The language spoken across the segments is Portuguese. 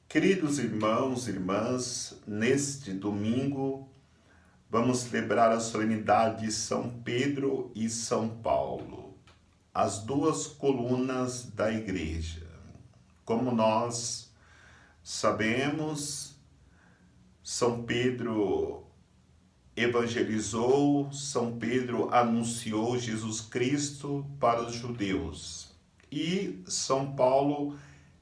Queridos irmãos e irmãs, neste domingo vamos celebrar a solenidade de São Pedro e São Paulo, as duas colunas da Igreja. Como nós sabemos, São Pedro evangelizou, São Pedro anunciou Jesus Cristo para os judeus e São Paulo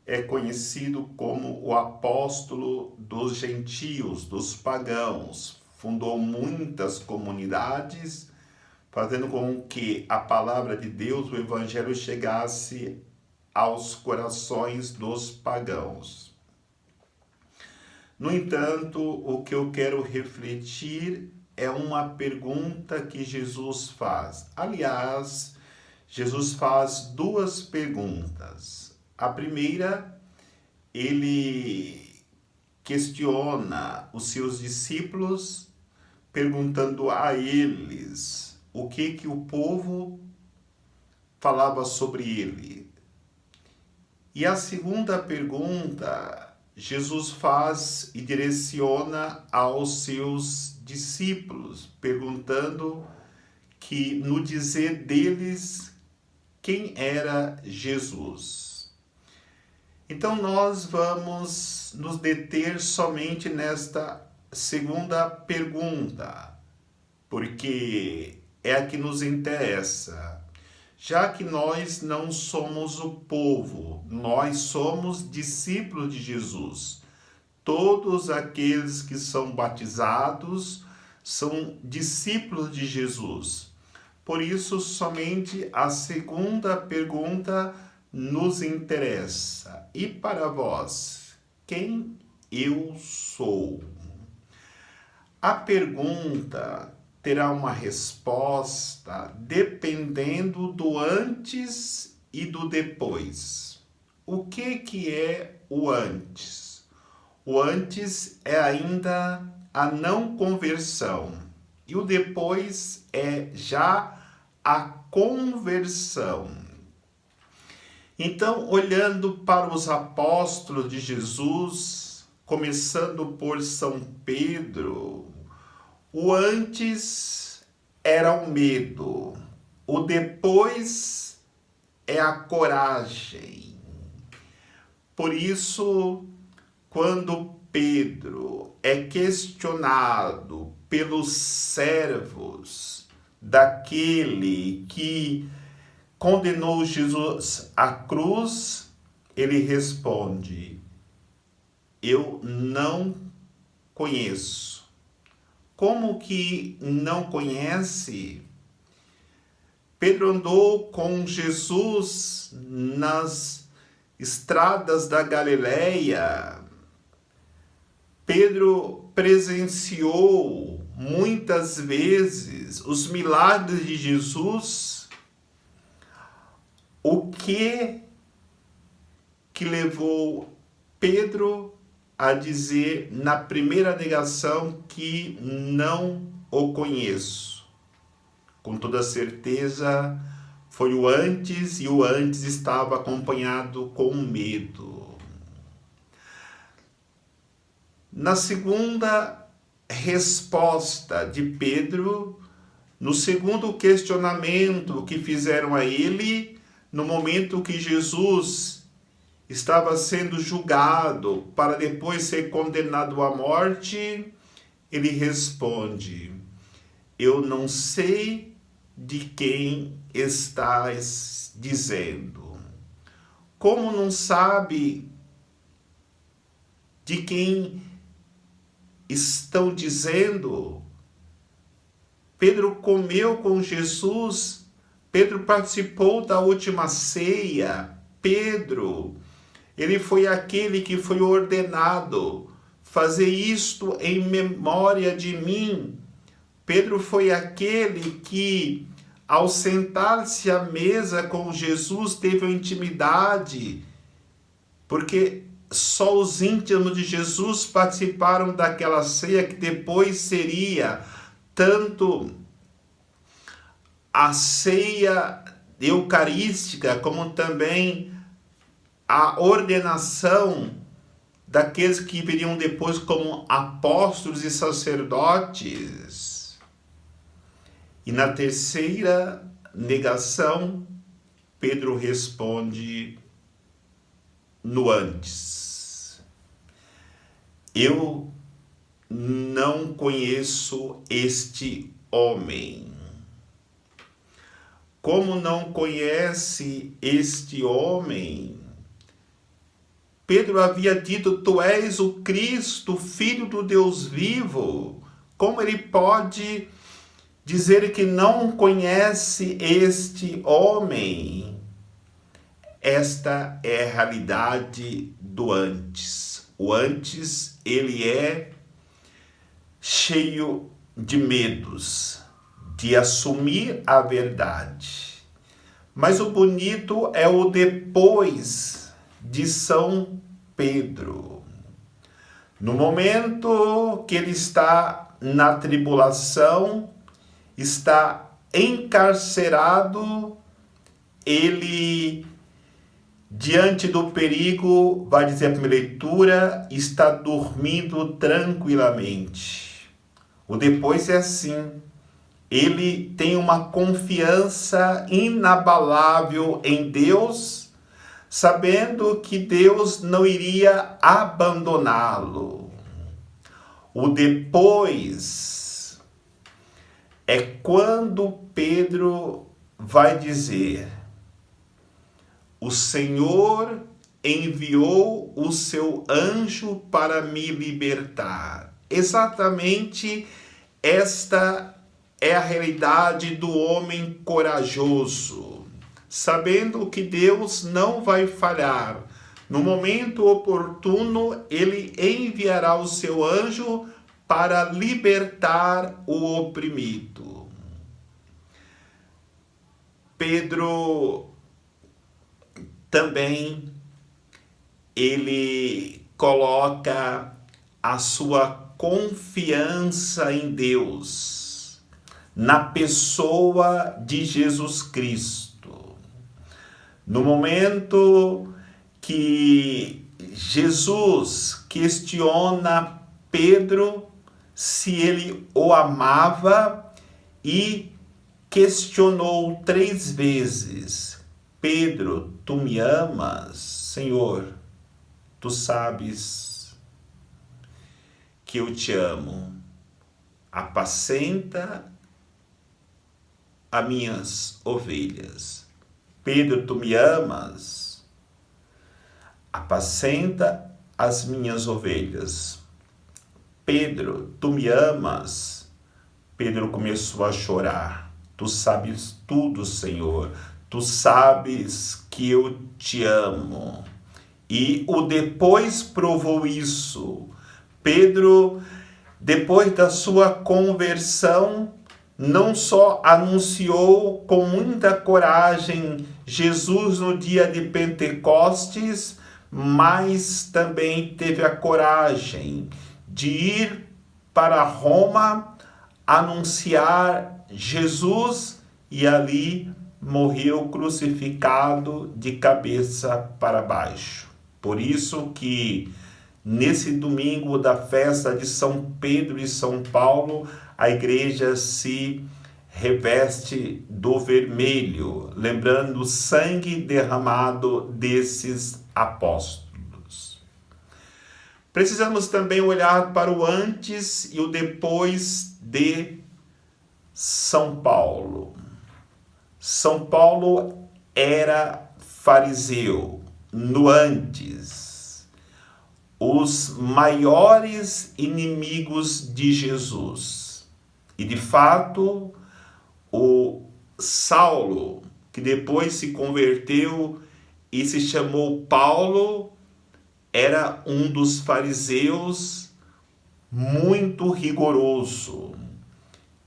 é conhecido como o apóstolo dos gentios, dos pagãos. Fundou muitas comunidades, fazendo com que a palavra de Deus, o evangelho, chegasse aos corações dos pagãos. No entanto, o que eu quero refletir é uma pergunta que Jesus faz. Aliás, Jesus faz duas perguntas. A primeira, ele questiona os seus discípulos, perguntando a eles o que o povo falava sobre ele. E a segunda pergunta, Jesus faz e direciona aos seus discípulos, perguntando que no dizer deles quem era Jesus. Então nós vamos nos deter somente nesta segunda pergunta, porque é a que nos interessa. Já que nós não somos o povo, nós somos discípulos de Jesus. Todos aqueles que são batizados são discípulos de Jesus. Por isso, somente a segunda pergunta nos interessa. E para vós, quem eu sou? A pergunta terá uma resposta dependendo do antes e do depois. O que é o antes? O antes é ainda a não conversão e o depois é já a conversão. Então, olhando para os apóstolos de Jesus, começando por São Pedro, o antes era o medo, o depois é a coragem. Por isso, quando Pedro é questionado pelos servos daquele que condenou Jesus à cruz, ele responde: eu não conheço. Como que não conhece? Pedro andou com Jesus nas estradas da Galileia. Pedro presenciou muitas vezes os milagres de Jesus. O que levou Pedro a dizer na primeira negação que não o conheço? Com toda certeza foi o antes, e o antes estava acompanhado com medo. Na segunda resposta de Pedro, no segundo questionamento que fizeram a ele, no momento que Jesus estava sendo julgado para depois ser condenado à morte, ele responde: eu não sei de quem estás dizendo. Como não sabe de quem estão dizendo? Pedro comeu com Jesus, Pedro participou da última ceia, Pedro, ele foi aquele que foi ordenado fazer isto em memória de mim. Pedro foi aquele que, ao sentar-se à mesa com Jesus, teve uma intimidade, porque só os íntimos de Jesus participaram daquela ceia que depois seria tanto a ceia eucarística como também a ordenação daqueles que viriam depois como apóstolos e sacerdotes. E na terceira negação, Pedro responde no antes. Eu não conheço este homem. Como não conhece este homem? Pedro havia dito: tu és o Cristo, Filho do Deus vivo. Como ele pode dizer que não conhece este homem? Esta é a realidade do antes. O antes, ele é cheio de medos, de assumir a verdade. Mas o bonito é o depois de São Pedro. No momento que ele está na tribulação, está encarcerado, ele, diante do perigo, vai dizer a primeira leitura, está dormindo tranquilamente. O depois é assim. Ele tem uma confiança inabalável em Deus, sabendo que Deus não iria abandoná-lo. O depois é quando Pedro vai dizer: o Senhor enviou o seu anjo para me libertar. Exatamente esta é a realidade do homem corajoso, sabendo que Deus não vai falhar. No momento oportuno, ele enviará o seu anjo para libertar o oprimido. Pedro também, ele coloca a sua confiança em Deus, na pessoa de Jesus Cristo. No momento que Jesus questiona Pedro se ele o amava e questionou 3 vezes: Pedro, tu me amas? Senhor, tu sabes que eu te amo. Apacenta as minhas ovelhas. Pedro, tu me amas? Apacenta as minhas ovelhas. Pedro, tu me amas? Pedro começou a chorar. Tu sabes tudo, Senhor. Tu sabes que eu te amo. E o depois provou isso. Pedro, depois da sua conversão, não só anunciou com muita coragem Jesus no dia de Pentecostes, mas também teve a coragem de ir para Roma, anunciar Jesus, e ali morreu crucificado de cabeça para baixo. Por isso que nesse domingo da festa de São Pedro e São Paulo, a igreja se reveste do vermelho, lembrando o sangue derramado desses apóstolos. Precisamos também olhar para o antes e o depois de São Paulo. São Paulo era fariseu no antes, os maiores inimigos de Jesus. E de fato, o Saulo, que depois se converteu e se chamou Paulo, era um dos fariseus muito rigoroso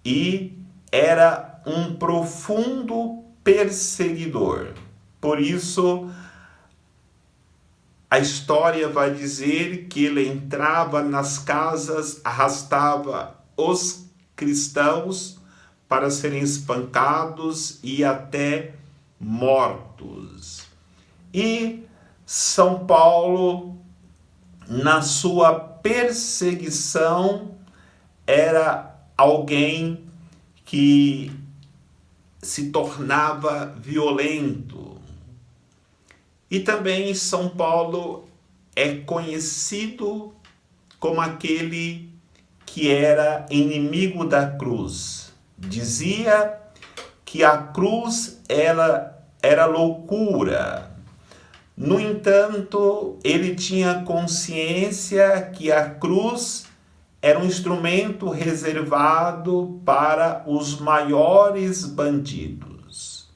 e era um profundo perseguidor. Por isso, a história vai dizer que ele entrava nas casas, arrastava os cristãos para serem espancados e até mortos. E São Paulo na sua perseguição, era alguém que se tornava violento. E também São Paulo é conhecido como aquele que era inimigo da cruz. Dizia que a cruz era loucura. No entanto, ele tinha consciência que a cruz era um instrumento reservado para os maiores bandidos.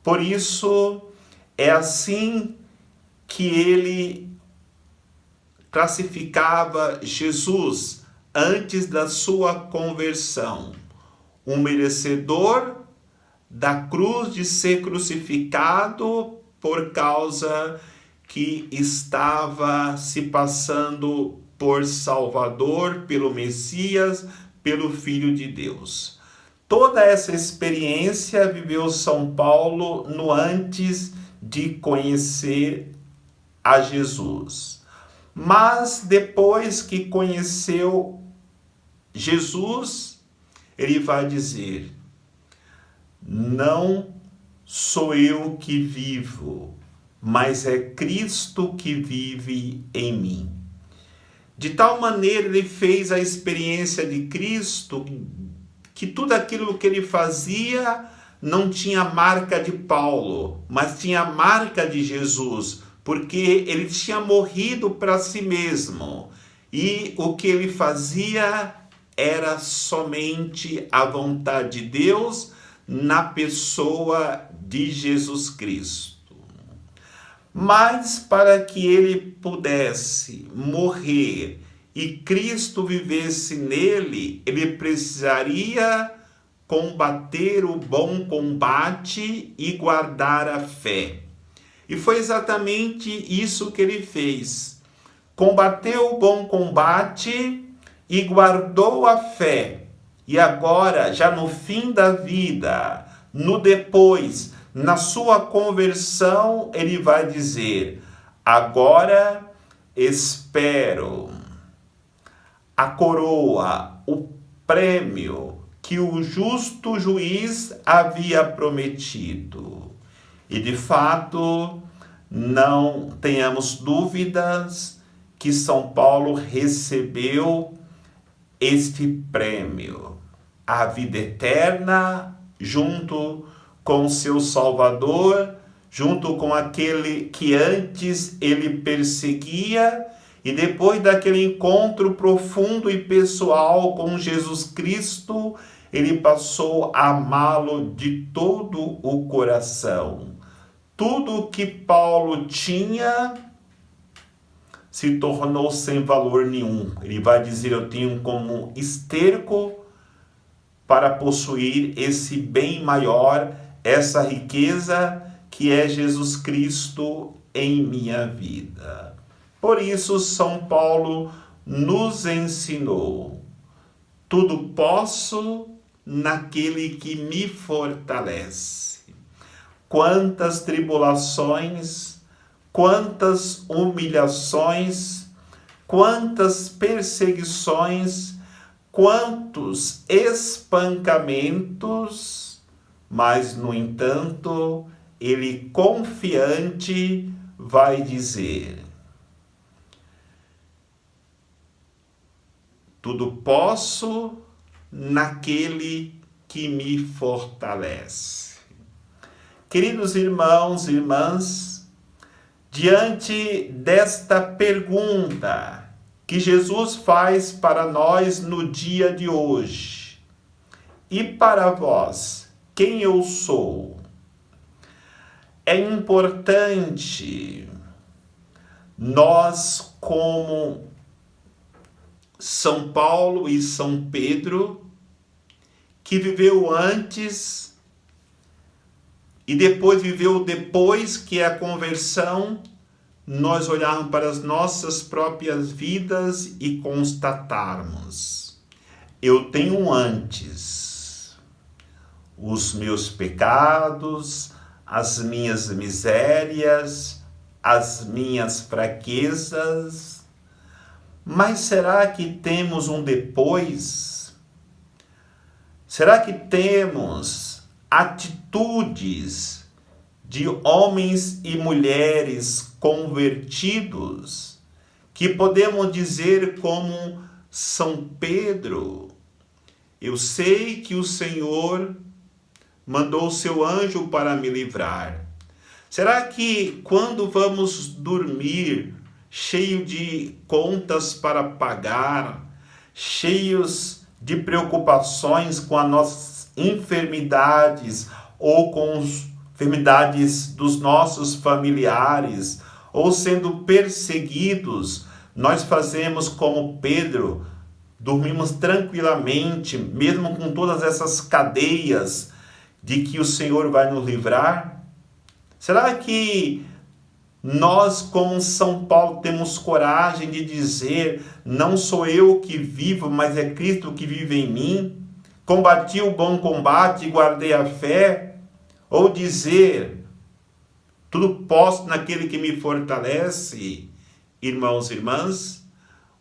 Por isso, é assim que ele classificava Jesus antes da sua conversão. Um merecedor da cruz de ser crucificado por causa que estava se passando por Salvador, pelo Messias, pelo Filho de Deus. Toda essa experiência viveu São Paulo no antes de conhecer a Jesus. Mas depois que conheceu Jesus, ele vai dizer: não sou eu que vivo, mas é Cristo que vive em mim. De tal maneira ele fez a experiência de Cristo que tudo aquilo que ele fazia não tinha marca de Paulo, mas tinha a marca de Jesus, porque ele tinha morrido para si mesmo. E o que ele fazia era somente a vontade de Deus na pessoa de Jesus Cristo. Mas para que ele pudesse morrer e Cristo vivesse nele, ele precisaria combater o bom combate e guardar a fé. E foi exatamente isso que ele fez. Combateu o bom combate e guardou a fé. E agora, já no fim da vida, no depois, na sua conversão, ele vai dizer: agora espero a coroa, o prêmio que o justo juiz havia prometido. E de fato, não tenhamos dúvidas que São Paulo recebeu este prêmio, a vida eterna, junto com seu Salvador, junto com aquele que antes ele perseguia, e depois daquele encontro profundo e pessoal com Jesus Cristo, ele passou a amá-lo de todo o coração. Tudo que Paulo tinha se tornou sem valor nenhum. Ele vai dizer: eu tenho como esterco para possuir esse bem maior, essa riqueza que é Jesus Cristo em minha vida. Por isso, São Paulo nos ensinou: tudo posso naquele que me fortalece. Quantas tribulações, quantas humilhações, quantas perseguições, quantos espancamentos, mas, no entanto, ele confiante vai dizer: tudo posso naquele que me fortalece. Queridos irmãos e irmãs, diante desta pergunta que Jesus faz para nós no dia de hoje: e para vós, quem eu sou? É importante nós, como São Paulo e São Pedro, que viveu antes e depois viveu depois, que é a conversão, nós olharmos para as nossas próprias vidas e constatarmos: eu tenho antes os meus pecados, as minhas misérias, as minhas fraquezas, Mas será que temos um depois? Será que temos atitudes de homens e mulheres convertidos que podemos dizer como São Pedro? Eu sei que o Senhor mandou o seu anjo para me livrar. Será que quando vamos dormir, cheio de contas para pagar, cheios de preocupações com as nossas enfermidades ou com as enfermidades dos nossos familiares, ou sendo perseguidos, nós fazemos como Pedro, dormimos tranquilamente, mesmo com todas essas cadeias, de que o Senhor vai nos livrar? Será que nós, como São Paulo, temos coragem de dizer: não sou eu que vivo, mas é Cristo que vive em mim? Combati o bom combate e guardei a fé? Ou dizer: tudo posso naquele que me fortalece? Irmãos e irmãs,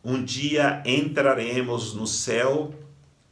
um dia entraremos no céu,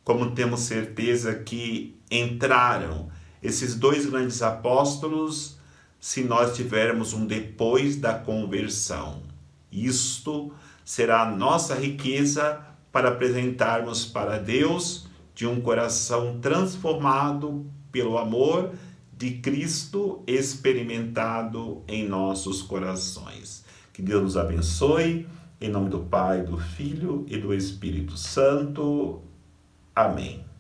como temos certeza que entraram esses dois grandes apóstolos, se nós tivermos um depois da conversão. Isto será a nossa riqueza para apresentarmos para Deus de um coração transformado pelo amor de Cristo experimentado em nossos corações. Que Deus nos abençoe, em nome do Pai, do Filho e do Espírito Santo. Amém.